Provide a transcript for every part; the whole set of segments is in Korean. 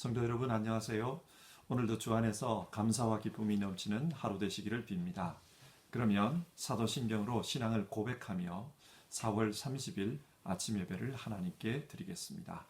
성도 여러분 안녕하세요. 오늘도 주 안에서 감사와 기쁨이 넘치는 하루 되시기를 빕니다. 그러면 사도신경으로 신앙을 고백하며 4월 30일 아침 예배를 하나님께 드리겠습니다.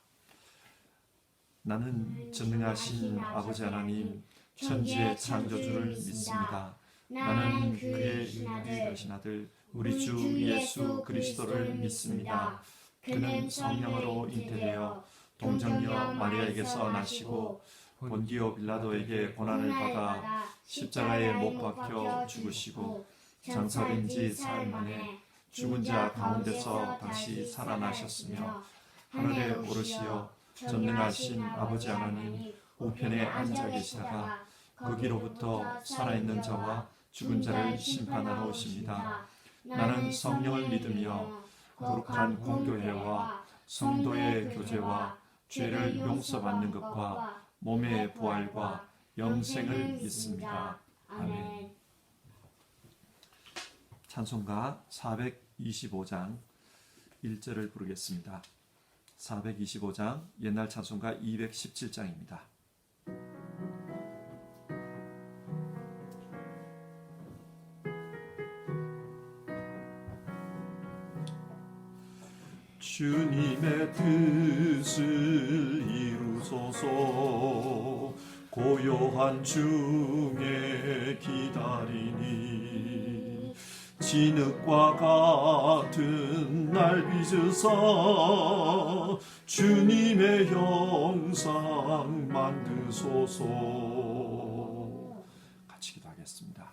나는 전능하신 아버지 하나님 천지의 창조주를 믿습니다. 나는 그의 유일하신 아들 우리 주 예수 그리스도를 믿습니다. 그는 성령으로 잉태되어 동정녀 마리아에게서 나시고 본디오 빌라도에게 고난을 받아 십자가에 못 박혀 죽으시고 장사된 지 사흘 만에 죽은 자 가운데서 다시 살아나셨으며 하늘에 오르시어 전능하신 아버지 하나님 우편에 앉아 계시다가 거기로부터 살아있는 자와 죽은 자를 심판하러 오십니다. 나는 성령을 믿으며 거룩한 공교회와 성도의 교제와 죄를 용서받는 것과 몸의 부활과 영생을 믿습니다. 아멘. 찬송가 425장 1절을 부르겠습니다. 425장 옛날 찬송가 217장입니다. 주님의 뜻을 이루소서. 고요한 중에 기다리니 진흙과 같은 날 빚으사 주님의 형상 만드소서. 같이 기도하겠습니다.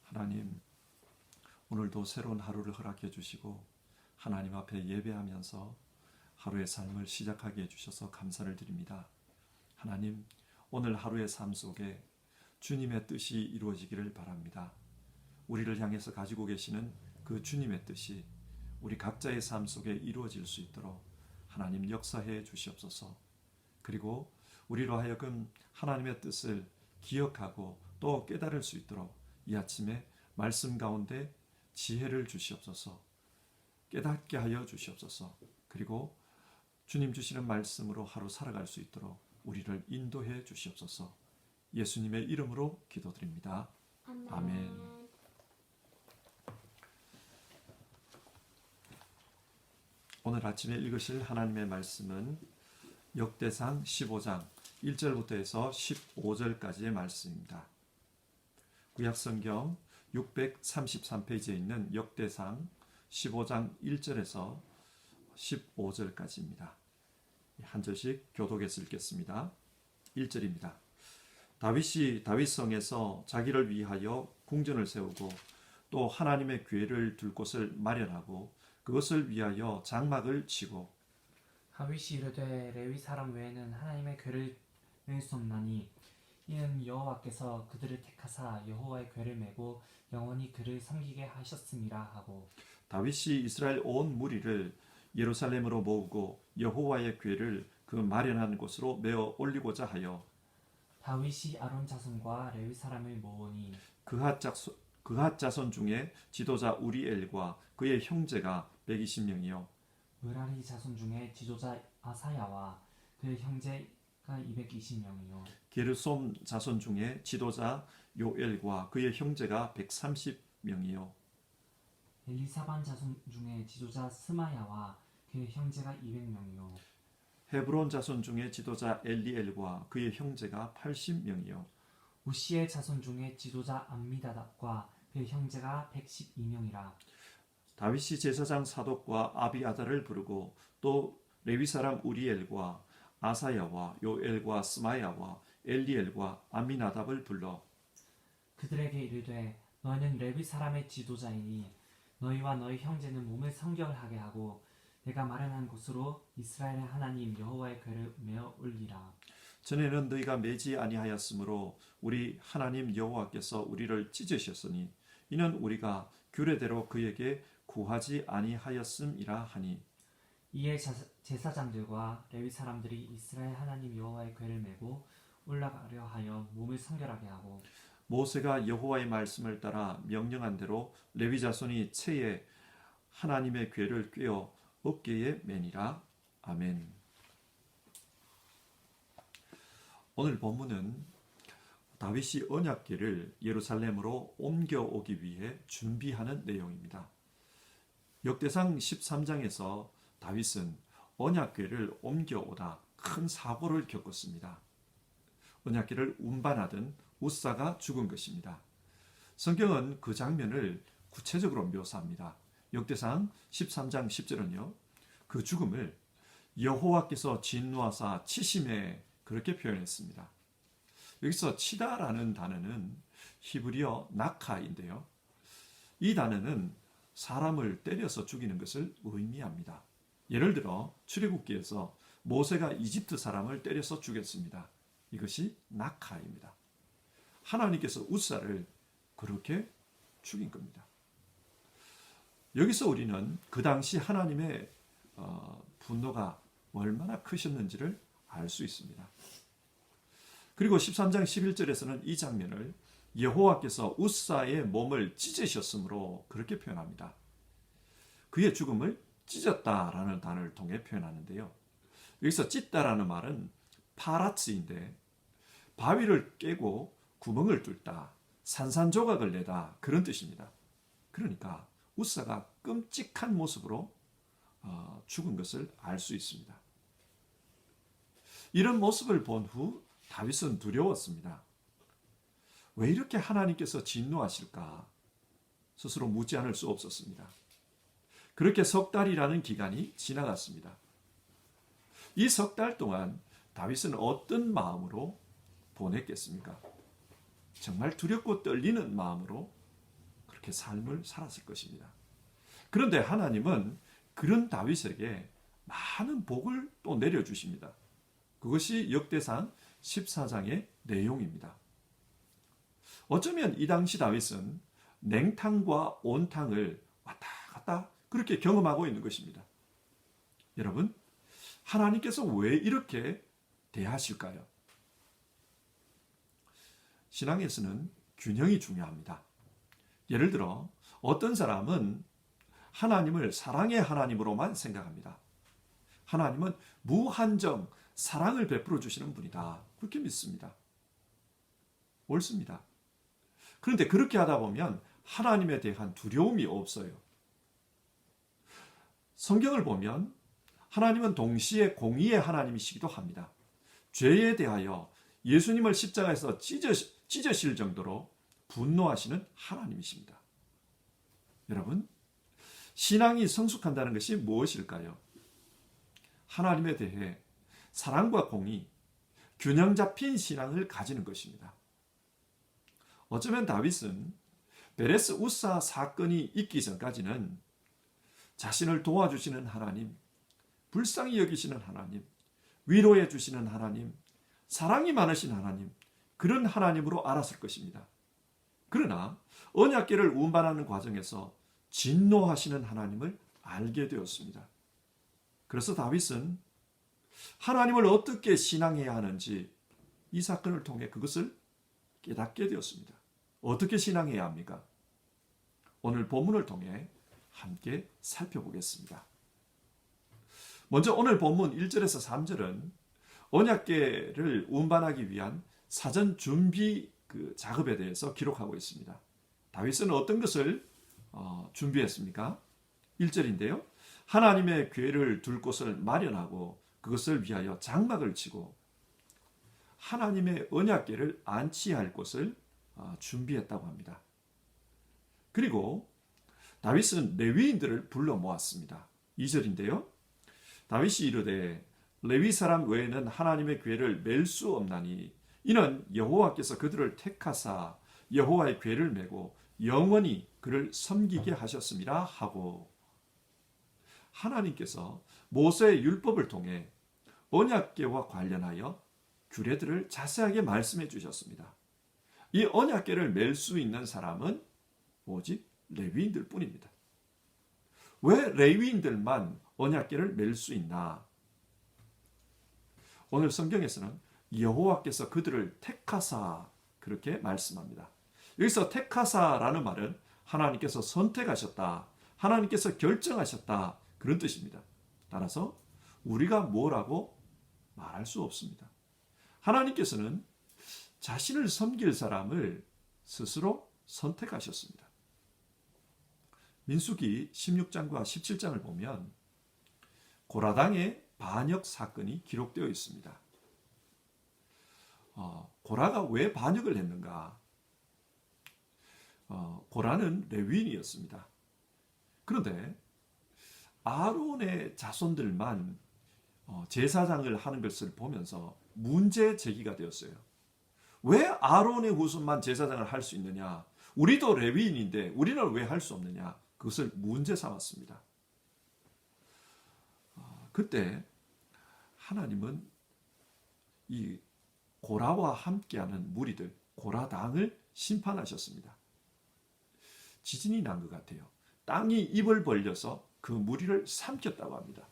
하나님, 오늘도 새로운 하루를 허락해 주시고 하나님 앞에 예배하면서 하루의 삶을 시작하게 해주셔서 감사를 드립니다. 하나님, 오늘 하루의 삶 속에 주님의 뜻이 이루어지기를 바랍니다. 우리를 향해서 가지고 계시는 그 주님의 뜻이 우리 각자의 삶 속에 이루어질 수 있도록 하나님 역사해 주시옵소서. 그리고 우리로 하여금 하나님의 뜻을 기억하고 또 깨달을 수 있도록 이 아침에 말씀 가운데 지혜를 주시옵소서. 깨닫게 하여 주시옵소서. 그리고 주님 주시는 말씀으로 하루 살아갈 수 있도록 우리를 인도해 주시옵소서. 예수님의 이름으로 기도드립니다. 아멘. 오늘 아침에 읽으실 하나님의 말씀은 역대상 15장 1절부터 해서 15절까지의 말씀입니다. 구약성경 633페이지에 있는 역대상 15장 1절에서 15절까지입니다. 한 절씩 교독해서 읽겠습니다. 1절입니다. 다윗이 다윗성에서 자기를 위하여 궁전을 세우고 또 하나님의 궤를 둘 곳을 마련하고 그것을 위하여 장막을 치고 다윗이 이르되 레위 사람 외에는 하나님의 궤를 맬 수 없나니 이는 여호와께서 그들을 택하사 여호와의 궤를 메고 영원히 그를 섬기게 하셨음이라 하고 다윗이 이스라엘 온 무리를 예루살렘으로 모으고 여호와의 궤를 그 마련한 곳으로 메어 올리고자 하여 다윗이 아론 자손과 레위 사람을 모으니 그핫 자손 중에 지도자 우리엘과 그의 형제가 120명이요 므라리 자손 중에 지도자 아사야와 그의 형제가 220명이요 게르솜 자손 중에 지도자 요엘과 그의 형제가 130명이요 엘리사반 자손 중에 지도자 스마야와 그의 형제가 200명이요 헤브론 자손 중에 지도자 엘리엘과 그의 형제가 80명이요 우시의 자손 중에 지도자 암미다답과 그의 형제가 112명이라 다윗이 제사장 사독과 아비아달을 부르고 또 레위 사람 우리엘과 아사야와 요엘과 스마야와 엘리엘과 암미나답을 불러 그들에게 이르되 너희는 레위 사람의 지도자이니 너희와 너희 형제는 몸을 성결하게 하고 내가 마련한 곳으로 이스라엘의 하나님 여호와의 궤를 메어 올리라. 전에는 너희가 매지 아니하였으므로 우리 하나님 여호와께서 우리를 찢으셨으니 이는 우리가 규례대로 그에게 구하지 아니하였음이라 하니 이에 제사장들과 레위 사람들이 이스라엘 하나님 여호와의 궤를 메고 올라가려 하여 몸을 성결하게 하고 모세가 여호와의 말씀을 따라 명령한 대로 레위 자손이 채에 하나님의 궤를 꿰어 어깨에 매니라. 아멘. 오늘 본문은 다윗이 언약궤를 예루살렘으로 옮겨오기 위해 준비하는 내용입니다. 역대상 13장에서 다윗은 언약궤를 옮겨오다 큰 사고를 겪었습니다. 언약궤를 운반하던 우사가 죽은 것입니다. 성경은 그 장면을 구체적으로 묘사합니다. 역대상 13장 10절은요. 그 죽음을 여호와께서 진노하사 치심에 그렇게 표현했습니다. 여기서 치다라는 단어는 히브리어 나카인데요. 이 단어는 사람을 때려서 죽이는 것을 의미합니다. 예를 들어 출애굽기에서 모세가 이집트 사람을 때려서 죽였습니다. 이것이 나카입니다. 하나님께서 우사를 그렇게 죽인 겁니다. 여기서 우리는 그 당시 하나님의 분노가 얼마나 크셨는지를 알 수 있습니다. 그리고 13장 11절에서는 이 장면을 여호와께서 우사의 몸을 찢으셨으므로 그렇게 표현합니다. 그의 죽음을 찢었다라는 단어를 통해 표현하는데요. 여기서 찢다라는 말은 파라츠인데 바위를 깨고 구멍을 뚫다, 산산조각을 내다 그런 뜻입니다. 그러니까 우사가 끔찍한 모습으로 죽은 것을 알 수 있습니다. 이런 모습을 본 후 다윗은 두려웠습니다. 왜 이렇게 하나님께서 진노하실까? 스스로 묻지 않을 수 없었습니다. 그렇게 석 달이라는 기간이 지나갔습니다. 이 석 달 동안 다윗은 어떤 마음으로 보냈겠습니까? 정말 두렵고 떨리는 마음으로 그렇게 삶을 살았을 것입니다. 그런데 하나님은 그런 다윗에게 많은 복을 또 내려주십니다. 그것이 역대상 14장의 내용입니다. 어쩌면 이 당시 다윗은 냉탕과 온탕을 왔다 갔다 그렇게 경험하고 있는 것입니다. 여러분, 하나님께서 왜 이렇게 대하실까요? 신앙에서는 균형이 중요합니다. 예를 들어 어떤 사람은 하나님을 사랑의 하나님으로만 생각합니다. 하나님은 무한정 사랑을 베풀어 주시는 분이다. 그렇게 믿습니다. 옳습니다. 그런데 그렇게 하다 보면 하나님에 대한 두려움이 없어요. 성경을 보면 하나님은 동시에 공의의 하나님이시기도 합니다. 죄에 대하여 예수님을 십자가에서 찢으실 정도로 분노하시는 하나님이십니다. 여러분, 신앙이 성숙한다는 것이 무엇일까요? 하나님에 대해 사랑과 공의, 균형 잡힌 신앙을 가지는 것입니다. 어쩌면 다윗은 베레스 우사 사건이 있기 전까지는 자신을 도와주시는 하나님, 불쌍히 여기시는 하나님, 위로해 주시는 하나님, 사랑이 많으신 하나님, 그런 하나님으로 알았을 것입니다. 그러나 언약궤를 운반하는 과정에서 진노하시는 하나님을 알게 되었습니다. 그래서 다윗은 하나님을 어떻게 신앙해야 하는지 이 사건을 통해 그것을 깨닫게 되었습니다. 어떻게 신앙해야 합니까? 오늘 본문을 통해 함께 살펴보겠습니다. 먼저 오늘 본문 1절에서 3절은 언약궤를 운반하기 위한 사전 준비 작업에 대해서 기록하고 있습니다. 다윗은 어떤 것을 준비했습니까? 1절인데요. 하나님의 궤를 둘 곳을 마련하고 그것을 위하여 장막을 치고 하나님의 언약궤를 안치할 곳을 준비했다고 합니다. 그리고 다윗은 레위인들을 불러 모았습니다. 2절인데요. 다윗이 이르되 레위 사람 외에는 하나님의 궤를 맬 수 없나니 이는 여호와께서 그들을 택하사 여호와의 궤를 메고 영원히 그를 섬기게 하셨음이라 하고, 하나님께서 모세의 율법을 통해 언약궤와 관련하여 규례들을 자세하게 말씀해 주셨습니다. 이 언약궤를 맬 수 있는 사람은 오직 레위인들 뿐입니다. 왜 레위인들만 언약궤를 맬 수 있나? 오늘 성경에서는 여호와께서 그들을 택하사 그렇게 말씀합니다. 여기서 택하사라는 말은 하나님께서 선택하셨다, 하나님께서 결정하셨다 그런 뜻입니다. 따라서 우리가 뭐라고 말할 수 없습니다. 하나님께서는 자신을 섬길 사람을 스스로 선택하셨습니다. 민수기 16장과 17장을 보면 고라당의 반역 사건이 기록되어 있습니다. 고라가 왜 반역을 했는가? 고라는 레위인이었습니다. 그런데 아론의 자손들만 제사장을 하는 것을 보면서 문제 제기가 되었어요. 왜 아론의 후손만 제사장을 할 수 있느냐? 우리도 레위인인데 우리는 왜 할 수 없느냐? 그것을 문제 삼았습니다. 그때 하나님은 이 고라와 함께하는 무리들, 고라당을 심판하셨습니다. 지진이 난 것 같아요. 땅이 입을 벌려서 그 무리를 삼켰다고 합니다.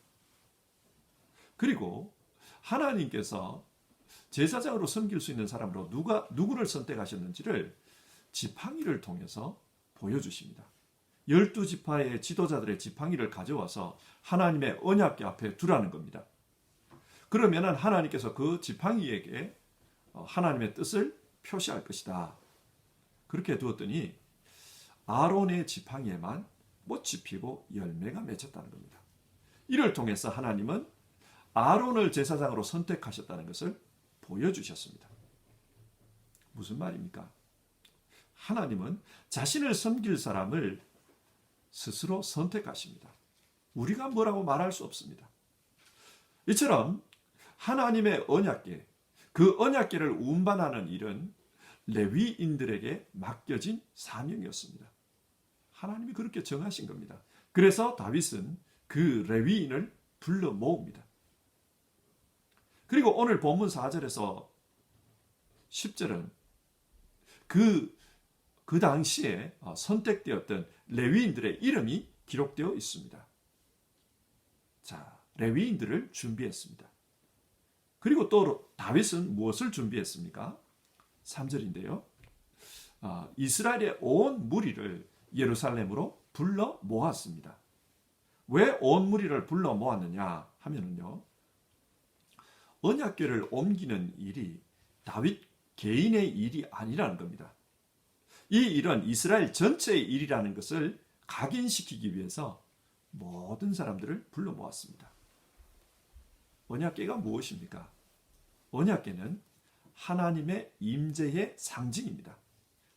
그리고 하나님께서 제사장으로 섬길 수 있는 사람으로 누구를 선택하셨는지를 지팡이를 통해서 보여주십니다. 12지파의 지도자들의 지팡이를 가져와서 하나님의 언약궤 앞에 두라는 겁니다. 그러면 하나님께서 그 지팡이에게 하나님의 뜻을 표시할 것이다. 그렇게 두었더니 아론의 지팡이에만 꽃이 피고 열매가 맺혔다는 겁니다. 이를 통해서 하나님은 아론을 제사장으로 선택하셨다는 것을 보여주셨습니다. 무슨 말입니까? 하나님은 자신을 섬길 사람을 스스로 선택하십니다. 우리가 뭐라고 말할 수 없습니다. 이처럼 하나님의 언약궤, 그 언약궤를 운반하는 일은 레위인들에게 맡겨진 사명이었습니다. 하나님이 그렇게 정하신 겁니다. 그래서 다윗은 그 레위인을 불러 모읍니다. 그리고 오늘 본문 4절에서 10절은 그 당시에 선택되었던 레위인들의 이름이 기록되어 있습니다. 자, 레위인들을 준비했습니다. 그리고 또 다윗은 무엇을 준비했습니까? 3절인데요. 이스라엘의 온 무리를 예루살렘으로 불러 모았습니다. 왜 온 무리를 불러 모았느냐 하면은요. 언약궤를 옮기는 일이 다윗 개인의 일이 아니라는 겁니다. 이 일은 이스라엘 전체의 일이라는 것을 각인시키기 위해서 모든 사람들을 불러 모았습니다. 언약궤가 무엇입니까? 언약궤는 하나님의 임재의 상징입니다.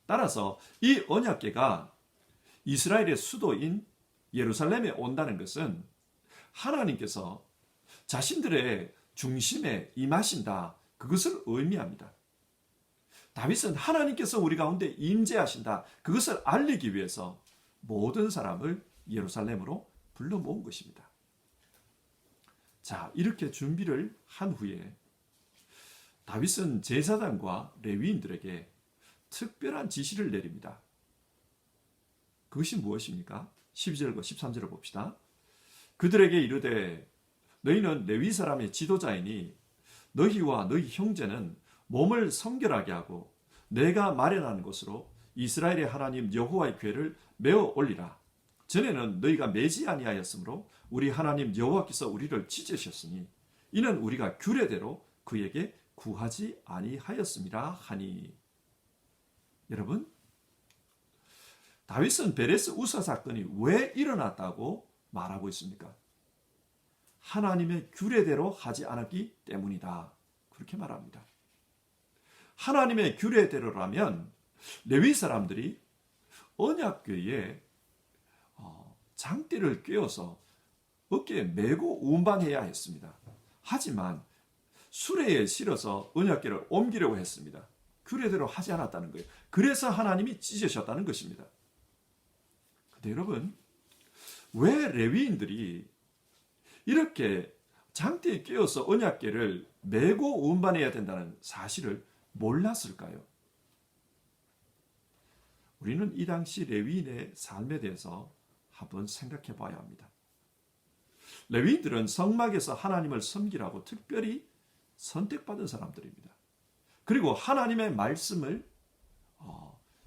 따라서 이 언약궤가 이스라엘의 수도인 예루살렘에 온다는 것은 하나님께서 자신들의 중심에 임하신다. 그것을 의미합니다. 다윗은 하나님께서 우리 가운데 임재하신다. 그것을 알리기 위해서 모든 사람을 예루살렘으로 불러 모은 것입니다. 자, 이렇게 준비를 한 후에 다윗은 제사장과 레위인들에게 특별한 지시를 내립니다. 그것이 무엇입니까? 12절과 13절을 봅시다. 그들에게 이르되 너희는 레위 사람의 지도자이니 너희와 너희 형제는 몸을 성결하게 하고 내가 마련하는 곳으로 이스라엘의 하나님 여호와의 궤를 메어 올리라. 전에는 너희가 매지 아니하였으므로 우리 하나님 여호와께서 우리를 찢으셨으니 이는 우리가 규례대로 그에게 구하지 아니하였음이라 하니. 여러분, 다윗은 베레스 우사 사건이 왜 일어났다고 말하고 있습니까? 하나님의 규례대로 하지 않았기 때문이다. 그렇게 말합니다. 하나님의 규례대로라면 레위 사람들이 언약궤에 장대를 꿰어서 어깨에 메고 운반해야 했습니다. 하지만 수레에 실어서 언약궤를 옮기려고 했습니다. 규례대로 하지 않았다는 거예요. 그래서 하나님이 찢으셨다는 것입니다. 근데 여러분, 왜 레위인들이 이렇게 장대에 꿰어서 언약궤를 메고 운반해야 된다는 사실을 몰랐을까요? 우리는 이 당시 레위인의 삶에 대해서 한번 생각해 봐야 합니다. 레위인들은 성막에서 하나님을 섬기라고 특별히 선택받은 사람들입니다. 그리고 하나님의 말씀을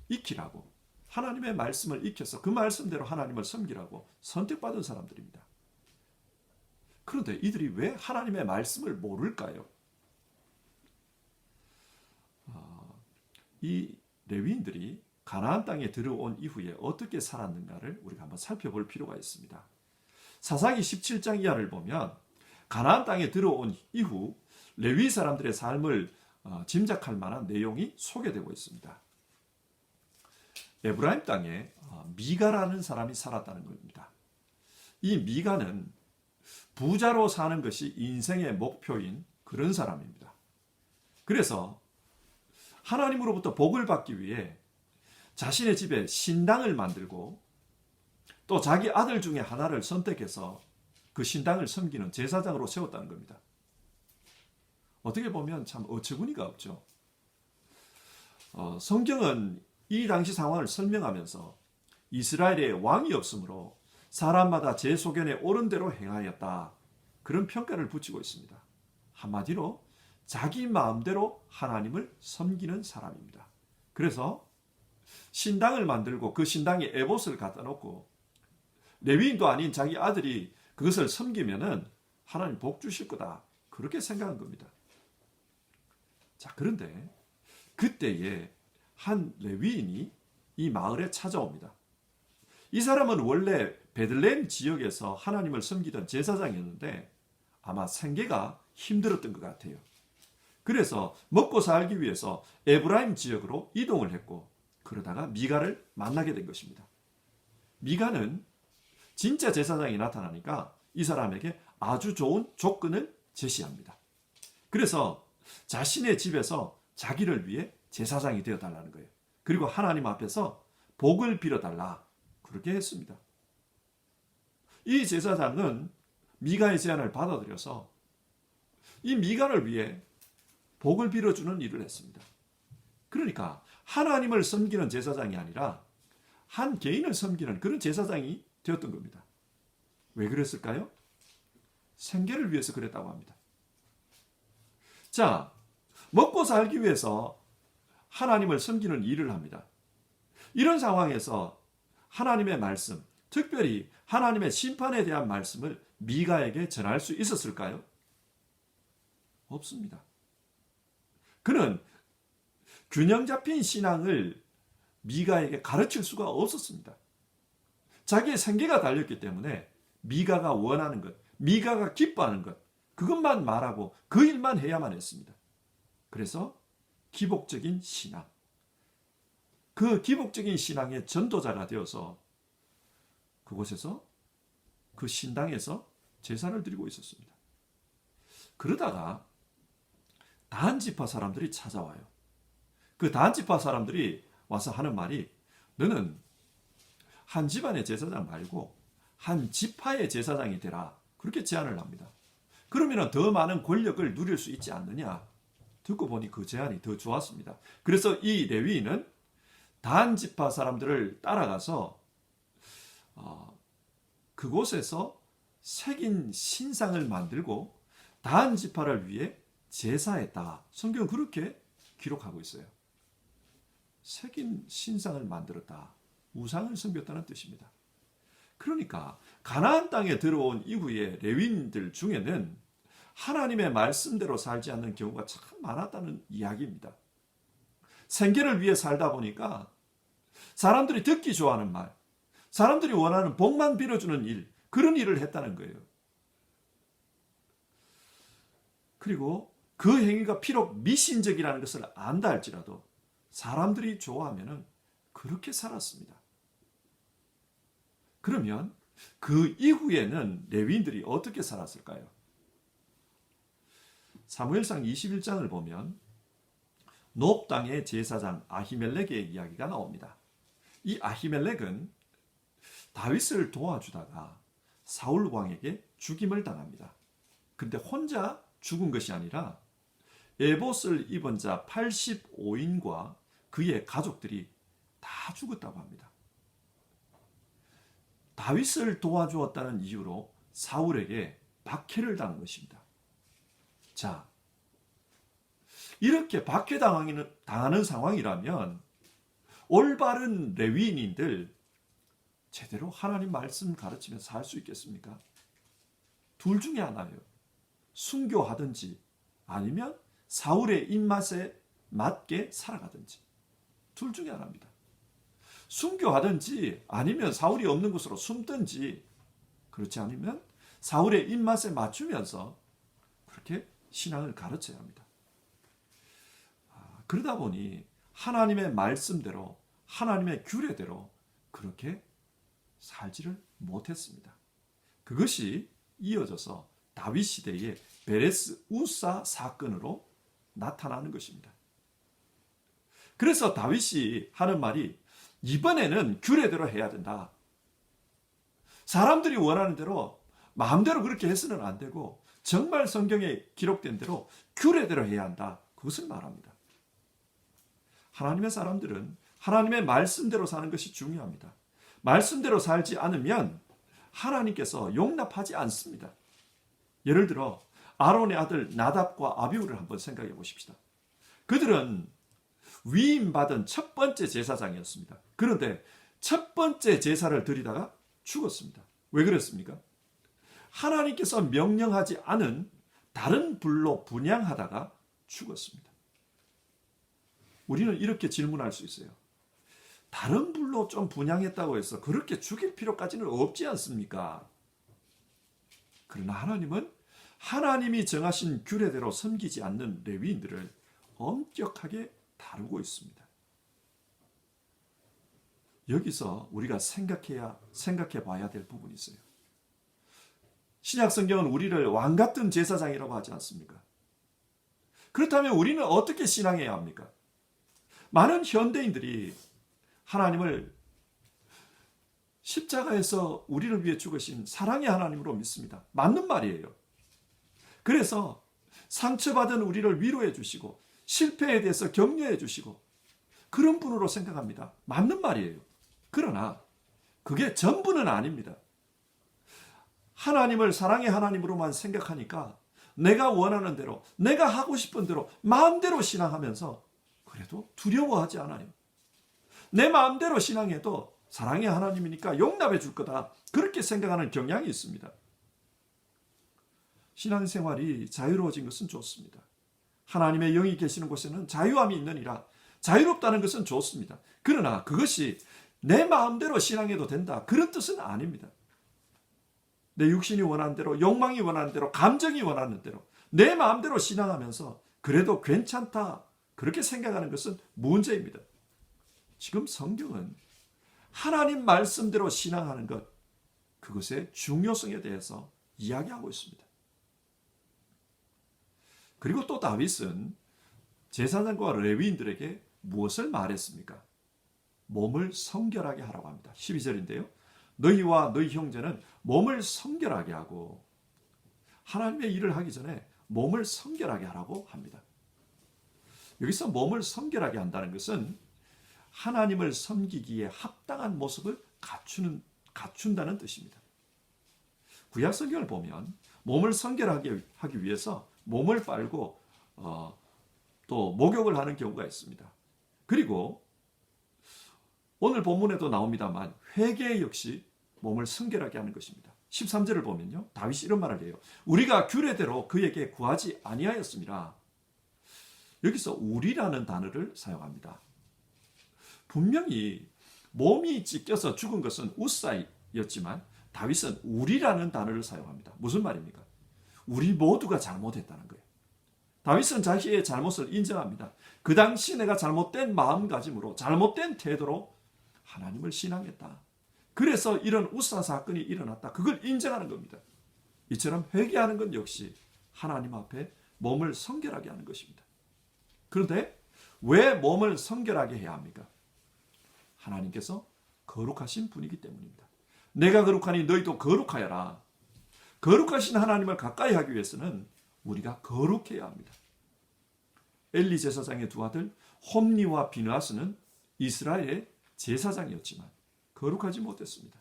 익히라고, 하나님의 말씀을 익혀서 그 말씀대로 하나님을 섬기라고 선택받은 사람들입니다. 그런데 이들이 왜 하나님의 말씀을 모를까요? 이 레위인들이 가나안 땅에 들어온 이후에 어떻게 살았는가를 우리가 한번 살펴볼 필요가 있습니다. 사사기 17장 이하를 보면 가나안 땅에 들어온 이후 레위 사람들의 삶을 짐작할 만한 내용이 소개되고 있습니다. 에브라임 땅에 미가라는 사람이 살았다는 겁니다. 이 미가는 부자로 사는 것이 인생의 목표인 그런 사람입니다. 그래서 하나님으로부터 복을 받기 위해 자신의 집에 신당을 만들고 또 자기 아들 중에 하나를 선택해서 그 신당을 섬기는 제사장으로 세웠다는 겁니다. 어떻게 보면 참 어처구니가 없죠. 성경은 이 당시 상황을 설명하면서 이스라엘에 왕이 없으므로 사람마다 제 소견에 옳은 대로 행하였다, 그런 평가를 붙이고 있습니다. 한마디로 자기 마음대로 하나님을 섬기는 사람입니다. 그래서 신당을 만들고 그 신당에 에봇을 갖다 놓고 레위인도 아닌 자기 아들이 그것을 섬기면은 하나님 복 주실 거다, 그렇게 생각한 겁니다. 자, 그런데 그때에 한 레위인이 이 마을에 찾아옵니다. 이 사람은 원래 베들레헴 지역에서 하나님을 섬기던 제사장이었는데 아마 생계가 힘들었던 것 같아요. 그래서 먹고 살기 위해서 에브라임 지역으로 이동을 했고, 그러다가 미가를 만나게 된 것입니다. 미가는 진짜 제사장이 나타나니까 이 사람에게 아주 좋은 조건을 제시합니다. 그래서 자신의 집에서 자기를 위해 제사장이 되어달라는 거예요. 그리고 하나님 앞에서 복을 빌어달라, 그렇게 했습니다. 이 제사장은 미가의 제안을 받아들여서 이 미가를 위해 복을 빌어주는 일을 했습니다. 그러니까 하나님을 섬기는 제사장이 아니라 한 개인을 섬기는 그런 제사장이 되었던 겁니다. 왜 그랬을까요? 생계를 위해서 그랬다고 합니다. 자, 먹고 살기 위해서 하나님을 섬기는 일을 합니다. 이런 상황에서 하나님의 말씀, 특별히 하나님의 심판에 대한 말씀을 미가에게 전할 수 있었을까요? 없습니다. 그는 균형 잡힌 신앙을 미가에게 가르칠 수가 없었습니다. 자기의 생계가 달렸기 때문에 미가가 원하는 것, 미가가 기뻐하는 것, 그것만 말하고 그 일만 해야만 했습니다. 그래서 기복적인 신앙, 그 기복적인 신앙의 전도자가 되어서 그곳에서, 그 신당에서 제사를 드리고 있었습니다. 그러다가 단 지파 사람들이 찾아와요. 그 단 지파 사람들이 와서 하는 말이, 너는 한 집안의 제사장 말고 한 지파의 제사장이 되라, 그렇게 제안을 합니다. 그러면 더 많은 권력을 누릴 수 있지 않느냐. 듣고 보니 그 제안이 더 좋았습니다. 그래서 이 레위인은 단 지파 사람들을 따라가서 그곳에서 새긴 신상을 만들고 단 지파를 위해 제사했다. 성경은 그렇게 기록하고 있어요. 새긴 신상을 만들었다, 우상을 섬겼다는 뜻입니다. 그러니까 가나안 땅에 들어온 이후에 레위인들 중에는 하나님의 말씀대로 살지 않는 경우가 참 많았다는 이야기입니다. 생계를 위해 살다 보니까 사람들이 듣기 좋아하는 말, 사람들이 원하는 복만 빌어주는 일, 그런 일을 했다는 거예요. 그리고 그 행위가 비록 미신적이라는 것을 안다 할지라도 사람들이 좋아하면 그렇게 살았습니다. 그러면 그 이후에는 레위인들이 어떻게 살았을까요? 사무엘상 21장을 보면 노브 땅의 제사장 아히멜렉의 이야기가 나옵니다. 이 아히멜렉은 다윗을 도와주다가 사울 왕에게 죽임을 당합니다. 그런데 혼자 죽은 것이 아니라 에봇을 입은 자 85인과 그의 가족들이 다 죽었다고 합니다. 다윗을 도와주었다는 이유로 사울에게 박해를 당한 것입니다. 자, 이렇게 박해당하는 상황이라면 올바른 레위인들 제대로 하나님 말씀 가르치면서 살 수 있겠습니까? 둘 중에 하나예요. 순교하든지 아니면 사울의 입맛에 맞게 살아가든지 둘 중에 하나입니다. 순교하든지 아니면 사울이 없는 곳으로 숨든지 그렇지 않으면 사울의 입맛에 맞추면서 그렇게 신앙을 가르쳐야 합니다. 그러다 보니 하나님의 말씀대로 하나님의 규례대로 그렇게 살지를 못했습니다. 그것이 이어져서 다윗 시대의 베레스 우사 사건으로 나타나는 것입니다. 그래서 다윗이 하는 말이 이번에는 규례대로 해야 된다. 사람들이 원하는 대로 마음대로 그렇게 해서는 안 되고 정말 성경에 기록된 대로 규례대로 해야 한다. 그것을 말합니다. 하나님의 사람들은 하나님의 말씀대로 사는 것이 중요합니다. 말씀대로 살지 않으면 하나님께서 용납하지 않습니다. 예를 들어 아론의 아들 나답과 아비후를 한번 생각해 보십시다. 그들은 위임받은 첫 번째 제사장이었습니다. 그런데 첫 번째 제사를 드리다가 죽었습니다. 왜 그랬습니까? 하나님께서 명령하지 않은 다른 불로 분향하다가 죽었습니다. 우리는 이렇게 질문할 수 있어요. 다른 불로 좀 분향했다고 해서 그렇게 죽일 필요까지는 없지 않습니까? 그러나 하나님은 하나님이 정하신 규례대로 섬기지 않는 레위인들을 엄격하게 다루고 있습니다. 여기서 우리가 생각해 봐야 될 부분이 있어요. 신약 성경은 우리를 왕 같은 제사장이라고 하지 않습니까? 그렇다면 우리는 어떻게 신앙해야 합니까? 많은 현대인들이 하나님을 십자가에서 우리를 위해 죽으신 사랑의 하나님으로 믿습니다. 맞는 말이에요. 그래서 상처받은 우리를 위로해 주시고 실패에 대해서 격려해 주시고 그런 분으로 생각합니다. 맞는 말이에요. 그러나 그게 전부는 아닙니다. 하나님을 사랑의 하나님으로만 생각하니까 내가 원하는 대로 내가 하고 싶은 대로 마음대로 신앙하면서 그래도 두려워하지 않아요. 내 마음대로 신앙해도 사랑의 하나님이니까 용납해 줄 거다. 그렇게 생각하는 경향이 있습니다. 신앙생활이 자유로워진 것은 좋습니다. 하나님의 영이 계시는 곳에는 자유함이 있느니라. 자유롭다는 것은 좋습니다. 그러나 그것이 내 마음대로 신앙해도 된다. 그런 뜻은 아닙니다. 내 육신이 원하는 대로, 욕망이 원하는 대로, 감정이 원하는 대로 내 마음대로 신앙하면서 그래도 괜찮다. 그렇게 생각하는 것은 문제입니다. 지금 성경은 하나님 말씀대로 신앙하는 것, 그것의 중요성에 대해서 이야기하고 있습니다. 그리고 또 다윗은 제사장과 레위인들에게 무엇을 말했습니까? 몸을 성결하게 하라고 합니다. 12절인데요. 너희와 너희 형제는 몸을 성결하게 하고 하나님의 일을 하기 전에 몸을 성결하게 하라고 합니다. 여기서 몸을 성결하게 한다는 것은 하나님을 섬기기에 합당한 모습을 갖춘다는 뜻입니다. 구약 성경을 보면 몸을 성결하게 하기 위해서 몸을 빨고 또 목욕을 하는 경우가 있습니다. 그리고 오늘 본문에도 나옵니다만 회개 역시 몸을 성결하게 하는 것입니다. 13절을 보면요. 다윗이 이런 말을 해요. 우리가 규례대로 그에게 구하지 아니하였습니다. 여기서 우리라는 단어를 사용합니다. 분명히 몸이 찢겨서 죽은 것은 우사였지만 다윗은 우리라는 단어를 사용합니다. 무슨 말입니까? 우리 모두가 잘못했다는 거예요. 다윗은 자기의 잘못을 인정합니다. 그 당시 내가 잘못된 마음가짐으로 잘못된 태도로 하나님을 신앙했다. 그래서 이런 우사 사건이 일어났다. 그걸 인정하는 겁니다. 이처럼 회개하는 건 역시 하나님 앞에 몸을 성결하게 하는 것입니다. 그런데 왜 몸을 성결하게 해야 합니까? 하나님께서 거룩하신 분이기 때문입니다. 내가 거룩하니 너희도 거룩하여라. 거룩하신 하나님을 가까이 하기 위해서는 우리가 거룩해야 합니다. 엘리 제사장의 두 아들 홈니와 비느하스는 이스라엘의 제사장이었지만 거룩하지 못했습니다.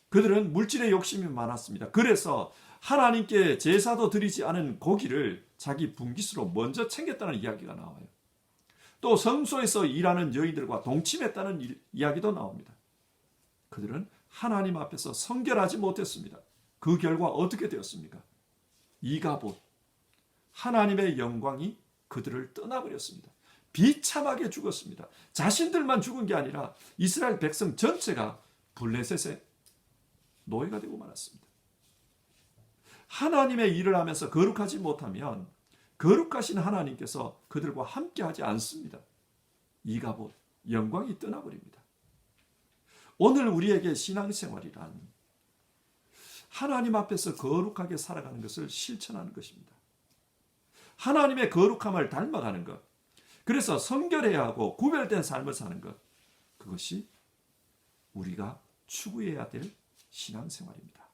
그들은 물질의 욕심이 많았습니다. 그래서 하나님께 제사도 드리지 않은 고기를 자기 분깃으로 먼저 챙겼다는 이야기가 나와요. 또 성소에서 일하는 여인들과 동침했다는 이야기도 나옵니다. 그들은 하나님 앞에서 성결하지 못했습니다. 그 결과 어떻게 되었습니까? 이가봇, 하나님의 영광이 그들을 떠나버렸습니다. 비참하게 죽었습니다. 자신들만 죽은 게 아니라 이스라엘 백성 전체가 블레셋의 노예가 되고 말았습니다. 하나님의 일을 하면서 거룩하지 못하면 거룩하신 하나님께서 그들과 함께하지 않습니다. 이가봇, 영광이 떠나버립니다. 오늘 우리에게 신앙생활이란 하나님 앞에서 거룩하게 살아가는 것을 실천하는 것입니다. 하나님의 거룩함을 닮아가는 것, 그래서 성결해야 하고 구별된 삶을 사는 것, 그것이 우리가 추구해야 될 신앙생활입니다.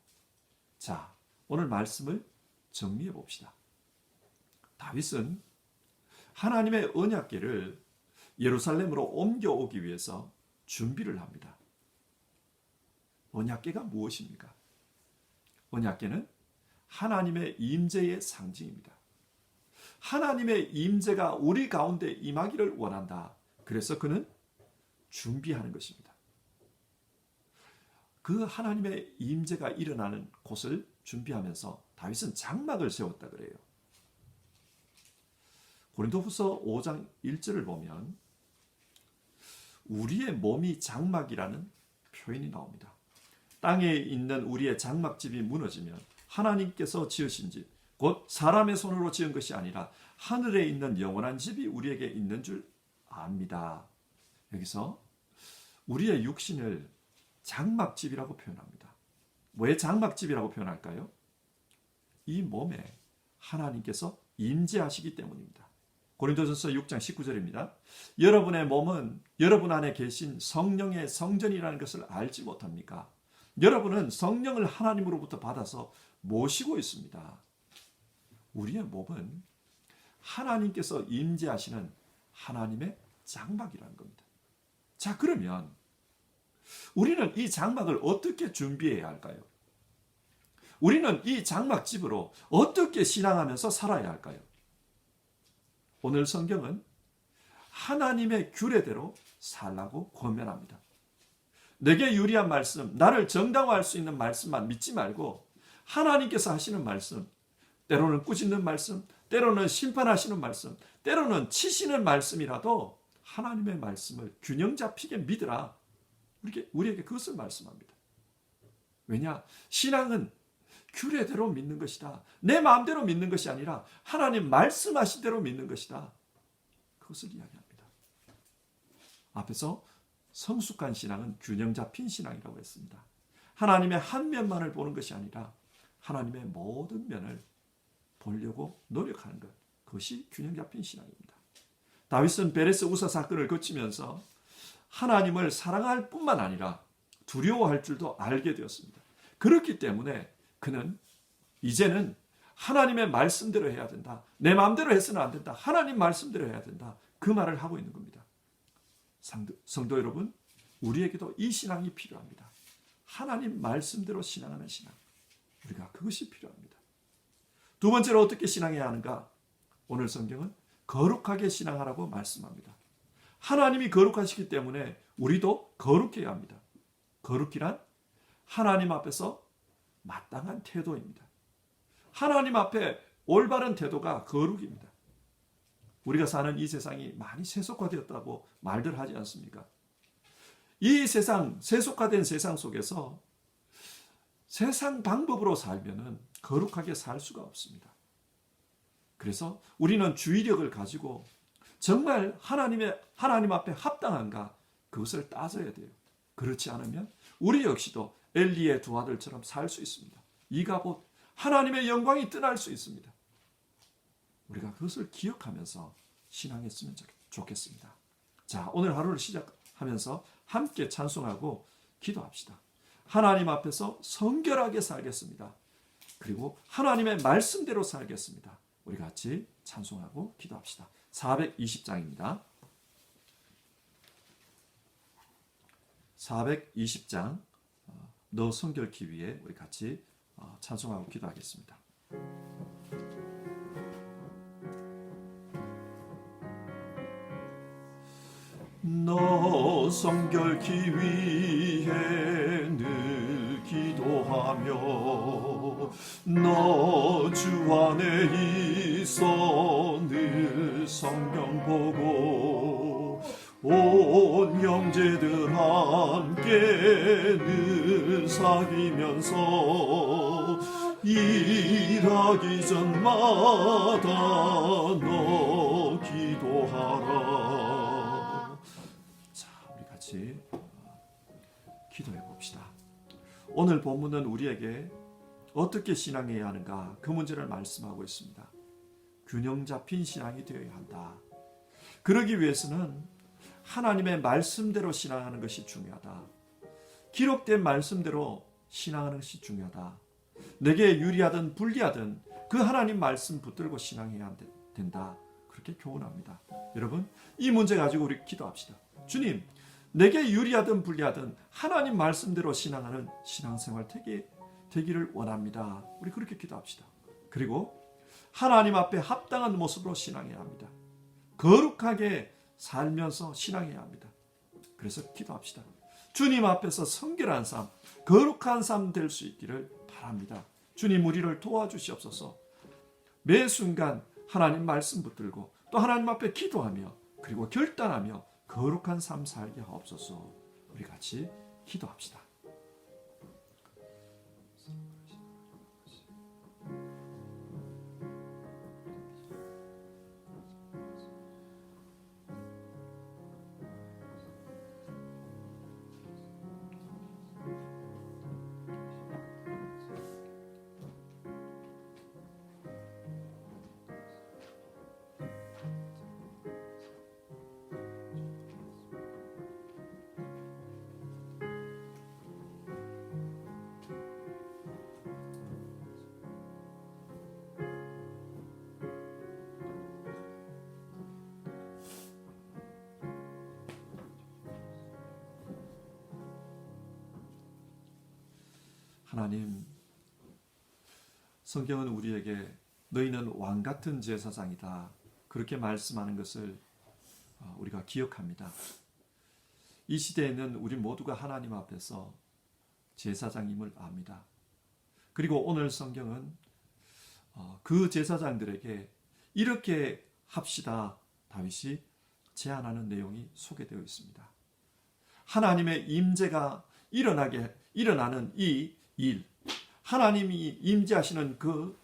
자, 오늘 말씀을 정리해 봅시다. 다윗은 하나님의 언약궤를 예루살렘으로 옮겨오기 위해서 준비를 합니다. 언약궤가 무엇입니까? 언약궤는 하나님의 임재의 상징입니다. 하나님의 임재가 우리 가운데 임하기를 원한다. 그래서 그는 준비하는 것입니다. 그 하나님의 임재가 일어나는 곳을 준비하면서 다윗은 장막을 세웠다 그래요. 고린도후서 5장 1절을 보면 우리의 몸이 장막이라는 표현이 나옵니다. 땅에 있는 우리의 장막집이 무너지면 하나님께서 지으신 집, 곧 사람의 손으로 지은 것이 아니라 하늘에 있는 영원한 집이 우리에게 있는 줄 압니다. 여기서 우리의 육신을 장막집이라고 표현합니다. 왜 장막집이라고 표현할까요? 이 몸에 하나님께서 임재하시기 때문입니다. 고린도전서 6장 19절입니다. 여러분의 몸은 여러분 안에 계신 성령의 성전이라는 것을 알지 못합니까? 여러분은 성령을 하나님으로부터 받아서 모시고 있습니다. 우리의 몸은 하나님께서 임재하시는 하나님의 장막이라는 겁니다. 자, 그러면 우리는 이 장막을 어떻게 준비해야 할까요? 우리는 이 장막집으로 어떻게 신앙하면서 살아야 할까요? 오늘 성경은 하나님의 규례대로 살라고 권면합니다. 내게 유리한 말씀, 나를 정당화할 수 있는 말씀만 믿지 말고 하나님께서 하시는 말씀, 때로는 꾸짖는 말씀, 때로는 심판하시는 말씀, 때로는 치시는 말씀이라도 하나님의 말씀을 균형 잡히게 믿으라. 우리에게 그것을 말씀합니다. 왜냐? 신앙은 규례대로 믿는 것이다. 내 마음대로 믿는 것이 아니라 하나님 말씀하신 대로 믿는 것이다. 그것을 이야기합니다. 앞에서 성숙한 신앙은 균형 잡힌 신앙이라고 했습니다. 하나님의 한 면만을 보는 것이 아니라 하나님의 모든 면을 보려고 노력하는 것. 그것이 균형 잡힌 신앙입니다. 다윗은 베레스 우사 사건을 거치면서 하나님을 사랑할 뿐만 아니라 두려워할 줄도 알게 되었습니다. 그렇기 때문에 그는 이제는 하나님의 말씀대로 해야 된다. 내 마음대로 해서는 안 된다. 하나님 말씀대로 해야 된다. 그 말을 하고 있는 겁니다. 성도 여러분, 우리에게도 이 신앙이 필요합니다. 하나님 말씀대로 신앙하는 신앙. 우리가 그것이 필요합니다. 두 번째로 어떻게 신앙해야 하는가? 오늘 성경은 거룩하게 신앙하라고 말씀합니다. 하나님이 거룩하시기 때문에 우리도 거룩해야 합니다. 거룩이란 하나님 앞에서 마땅한 태도입니다. 하나님 앞에 올바른 태도가 거룩입니다. 우리가 사는 이 세상이 많이 세속화되었다고 말들 하지 않습니까? 이 세상, 세속화된 세상 속에서 세상 방법으로 살면은 거룩하게 살 수가 없습니다. 그래서 우리는 주의력을 가지고 정말 하나님 앞에 합당한가 그것을 따져야 돼요. 그렇지 않으면 우리 역시도 엘리의 두 아들처럼 살 수 있습니다. 이가봇 하나님의 영광이 떠날 수 있습니다. 우리가 그것을 기억하면서 신앙했으면 좋겠습니다. 자, 오늘 하루를 시작하면서 함께 찬송하고 기도합시다. 하나님 앞에서 성결하게 살겠습니다. 그리고 하나님의 말씀대로 살겠습니다. 우리 같이 찬송하고 기도합시다. 420장입니다. 420장 너 성결케 위해 우리 같이 찬송하고 기도하겠습니다. 너 성결케 위해 늘 기도하며 너 주 안에 있어 늘 성경 보고 온 형제들 함께 늘 사귀면서 일하기 전마다 너 기도하라. 자, 우리 같이 기도해 봅시다. 오늘 본문은 우리에게 어떻게 신앙해야 하는가 그 문제를 말씀하고 있습니다. 균형 잡힌 신앙이 되어야 한다. 그러기 위해서는 하나님의 말씀대로 신앙하는 것이 중요하다. 기록된 말씀대로 신앙하는 것이 중요하다. 내게 유리하든 불리하든 그 하나님 말씀 붙들고 신앙해야 된다. 그렇게 교훈합니다. 여러분, 이 문제 가지고 우리 기도합시다. 주님, 내게 유리하든 불리하든 하나님 말씀대로 신앙하는 신앙생활 되기를 원합니다. 우리 그렇게 기도합시다. 그리고 하나님 앞에 합당한 모습으로 신앙해야 합니다. 거룩하게 살면서 신앙해야 합니다. 그래서 기도합시다. 주님 앞에서 성결한 삶, 거룩한 삶 될 수 있기를 바랍니다. 주님 우리를 도와주시옵소서. 매 순간 하나님 말씀 붙들고 또 하나님 앞에 기도하며 그리고 결단하며 거룩한 삶 살게 하옵소서. 우리 같이 기도합시다. 하나님, 성경은 우리에게 너희는 왕같은 제사장이다 그렇게 말씀하는 것을 우리가 기억합니다. 이 시대에는 우리 모두가 하나님 앞에서 제사장임을 압니다. 그리고 오늘 성경은 그 제사장들에게 이렇게 합시다 다윗이 제안하는 내용이 소개되어 있습니다. 하나님의 임재가 일어나는 이 일, 하나님이 임재하시는 그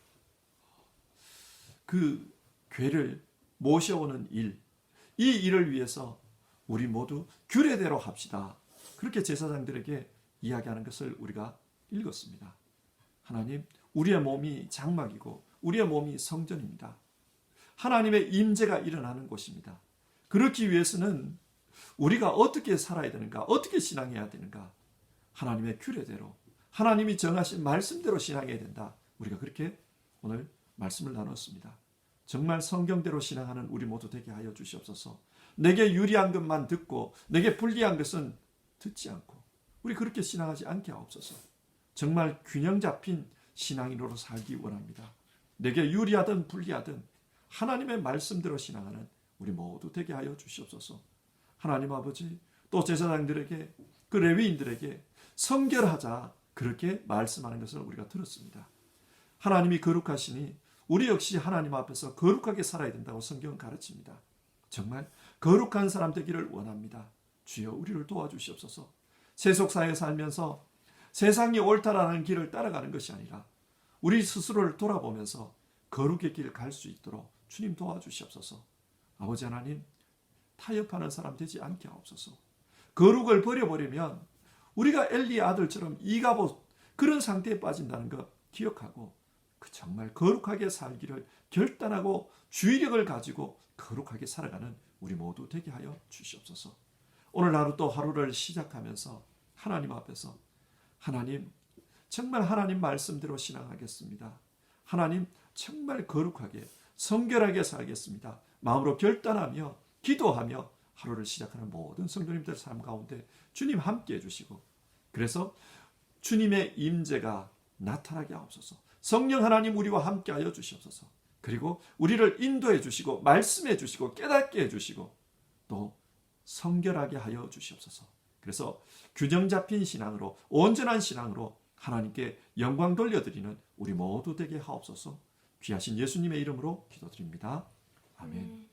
궤를 모셔오는 일, 이 일을 위해서 우리 모두 규례대로 합시다. 그렇게 제사장들에게 이야기하는 것을 우리가 읽었습니다. 하나님, 우리의 몸이 장막이고 우리의 몸이 성전입니다. 하나님의 임재가 일어나는 곳입니다. 그렇기 위해서는 우리가 어떻게 살아야 되는가, 어떻게 신앙해야 되는가, 하나님의 규례대로 하나님이 정하신 말씀대로 신앙해야 된다. 우리가 그렇게 오늘 말씀을 나눴습니다. 정말 성경대로 신앙하는 우리 모두 되게 하여 주시옵소서. 내게 유리한 것만 듣고 내게 불리한 것은 듣지 않고 우리 그렇게 신앙하지 않게 하옵소서. 정말 균형 잡힌 신앙인으로 살기 원합니다. 내게 유리하든 불리하든 하나님의 말씀대로 신앙하는 우리 모두 되게 하여 주시옵소서. 하나님 아버지, 또 제사장들에게 그 레위인들에게 성결하자 그렇게 말씀하는 것을 우리가 들었습니다. 하나님이 거룩하시니 우리 역시 하나님 앞에서 거룩하게 살아야 된다고 성경은 가르칩니다. 정말 거룩한 사람 되기를 원합니다. 주여 우리를 도와주시옵소서. 세속사에 살면서 세상이 옳다라는 길을 따라가는 것이 아니라 우리 스스로를 돌아보면서 거룩의 길을 갈 수 있도록 주님 도와주시옵소서. 아버지 하나님, 타협하는 사람 되지 않게 하옵소서. 거룩을 버려버리면 우리가 엘리의 아들처럼 이가봇 그런 상태에 빠진다는 것 기억하고 정말 거룩하게 살기를 결단하고 주의력을 가지고 거룩하게 살아가는 우리 모두 되게 하여 주시옵소서. 오늘 하루 또 하루를 시작하면서 하나님 앞에서 하나님, 정말 하나님 말씀대로 신앙하겠습니다. 하나님, 정말 거룩하게 성결하게 살겠습니다. 마음으로 결단하며 기도하며 하루를 시작하는 모든 성도님들 삶 가운데 주님 함께 해주시고, 그래서 주님의 임재가 나타나게 하옵소서. 성령 하나님 우리와 함께 하여 주시옵소서. 그리고 우리를 인도해 주시고 말씀해 주시고 깨닫게 해 주시고 또 성결하게 하여 주시옵소서. 그래서 균형 잡힌 신앙으로, 온전한 신앙으로 하나님께 영광 돌려드리는 우리 모두 되게 하옵소서. 귀하신 예수님의 이름으로 기도드립니다. 아멘.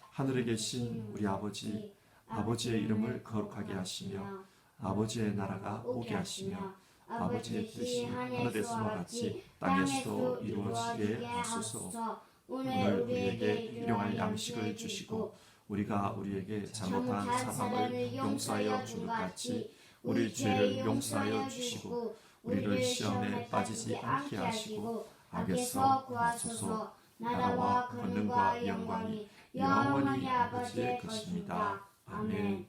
하늘에 계신 우리 아버지, 아버지의 이름을 거룩하게 하시며 아버지의 나라가 오게 하시며 아버지의 뜻이 하늘에서와 같이 땅에서도 이루어지게 하소서. 오늘 우리에게 일용할 양식을 주시고 우리가 우리에게 잘못한 사람을 용서하여 준 것 같이 우리 죄를 용서하여 주시고 우리를 시험에 빠지지 않게 하시고 악에서 구하소서. 나라와 권능과 영광이 영원히 아버지의 것입니다. 아멘.